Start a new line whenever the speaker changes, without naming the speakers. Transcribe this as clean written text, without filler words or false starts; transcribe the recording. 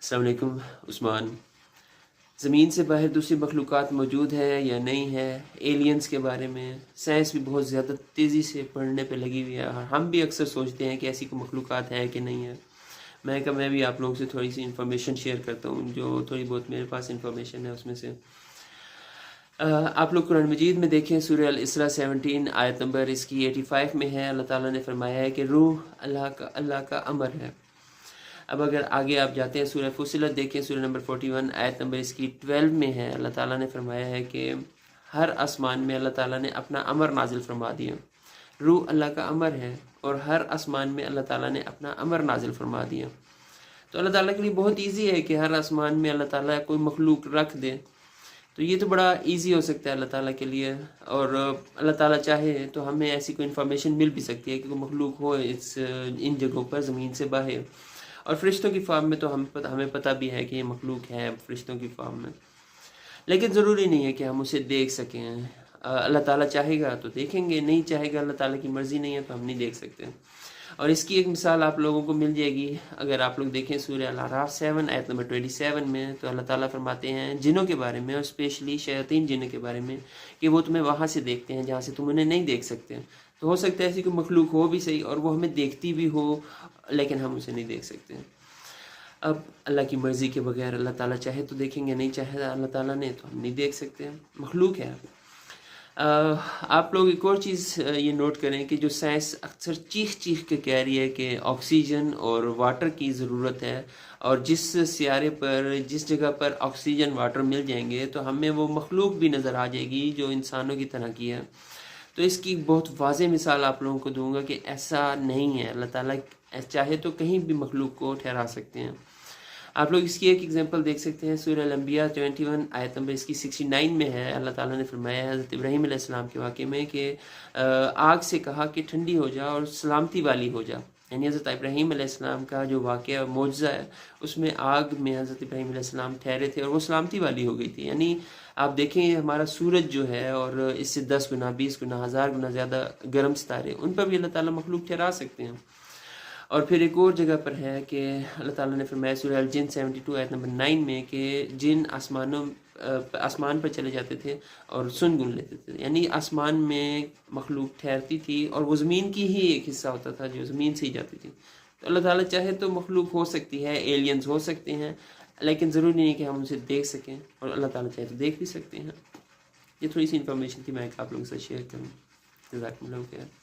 अस्सलाम वालेकुम उस्मान। ज़मीन से बाहर दूसरी मखलूक़ात मौजूद है या नहीं है, एलियंस के बारे में साइंस भी बहुत ज़्यादा तेज़ी से बढ़ने पे लगी हुई है और हम भी अक्सर सोचते हैं कि ऐसी कोई मखलूक़ात है कि नहीं है। मैं भी आप लोगों से थोड़ी सी इन्फॉर्मेशन शेयर करता हूँ, जो थोड़ी बहुत मेरे पास इन्फॉर्मेशन है उसमें से। आप लोग कुरान मजीद में देखें, सूरह अल इसरा 17 आयत नंबर इसकी 85 में है। अल्लाह ताला ने फरमाया है कि रूह अल्लाह का अमर है। अब अगर आगे आप जाते हैं सूरह फुसिलत देखें, सूरह नंबर 41 आयत नंबर इसकी 12 में है। अल्लाह ताला ने फरमाया है कि हर आसमान में अल्लाह ताला ने अपना अमर नाजिल फरमा दिया। रूह अल्लाह का अमर है और हर आसमान में अल्लाह ताला ने अपना अमर नाजिल फरमा दिया। तो अल्लाह ताला के लिए बहुत ईजी है कि हर आसमान में अल्लाह ताला कोई मखलूक रख दे। तो ये तो बड़ा इजी हो सकता है अल्लाह ताला के लिए। और अल्लाह ताला चाहे तो हमें ऐसी कोई इन्फॉर्मेशन मिल भी सकती है कि कोई मखलूक हो इन जगहों पर ज़मीन से बाहर। और फरिश्तों की फॉर्म में तो हमें पता भी है कि ये मखलूक है फरिश्तों की फॉर्म में, लेकिन ज़रूरी नहीं है कि हम उसे देख सकें। अल्लाह ताला चाहेगा तो देखेंगे, नहीं चाहेगा, अल्लाह ताला की मर्ज़ी नहीं है तो हम नहीं देख सकते। और इसकी एक मिसाल आप लोगों को मिल जाएगी अगर आप लोग देखें सूरह अल-अराफ 7 आयत नंबर 27 में। तो अल्लाह ताला फरमाते हैं जिनों के बारे में और स्पेशली शयातीन जिन्नों के बारे में कि वो तुम्हें वहाँ से देखते हैं जहाँ से तुम उन्हें नहीं देख सकते। तो हो सकता है ऐसी कोई मखलूक हो भी सही और वो हमें देखती भी हो, लेकिन हम उसे नहीं देख सकते। अब अल्लाह की मर्ज़ी के बगैर अल्लाह ताला चाहे तो देखेंगे, नहीं चाहे अल्लाह ताला ने तो हम नहीं देख सकते। मखलूक है। आप लोग एक और चीज़ ये नोट करें कि जो साइंस अक्सर चीख चीख के कह रही है कि ऑक्सीजन और वाटर की ज़रूरत है, और जिस सियारे पर जिस जगह पर ऑक्सीजन वाटर मिल जाएंगे तो हमें वो मखलूक भी नज़र आ जाएगी जो इंसानों की तरह की है। तो इसकी बहुत वाज़ेह मिसाल आप लोगों को दूंगा कि ऐसा नहीं है। अल्लाह ताला चाहे तो कहीं भी मखलूक को ठहरा सकते हैं। आप लोग इसकी एक एग्जांपल देख सकते हैं सूरह अल-अंबिया 21 आयत नंबर इसकी 69 में है। अल्लाह ताला ने फरमाया हज़रत इब्राहीम अलैहिस्सलाम के वाक़े में कि आग से कहा कि ठंडी हो जा और सलामती वाली हो जा। यानी हज़रत इब्राहीम अलैहिस्सलाम का जो वाक़या मौजज़ा है उसमें आग में हज़रत इब्राहीम अलैहिस्सलाम ठहरे थे और वो सलामती वाली हो गई थी। यानी आप देखें हमारा सूरज जो है और इससे 10 गुना 20 गुना 1000 गुना ज़्यादा गर्म सितारे, उन पर भी अल्लाह ताला मखलूक ठहरा सकते हैं। और फिर एक और जगह पर है कि अल्लाह ताला ने फरमाया सूरह अल-जिन 72 आयत नंबर 9 में कि जिन आसमान पर चले जाते थे और सुन गुन लेते थे। यानी आसमान में मखलूक ठहरती थी और वो ज़मीन की ही एक हिस्सा होता था जो ज़मीन से ही जाती थी। तो अल्लाह ताला चाहे तो मखलूक हो सकती है, एलियंस हो सकते हैं, लेकिन ज़रूरी नहीं है कि हम उनसे देख सकें, और अल्लाह ताला चाहे तो देख भी सकते हैं। ये थोड़ी सी इन्फॉर्मेशन थी मैं आप लोगों के साथ शेयर करूँ। जज़ाकुमुल्लाह खैर।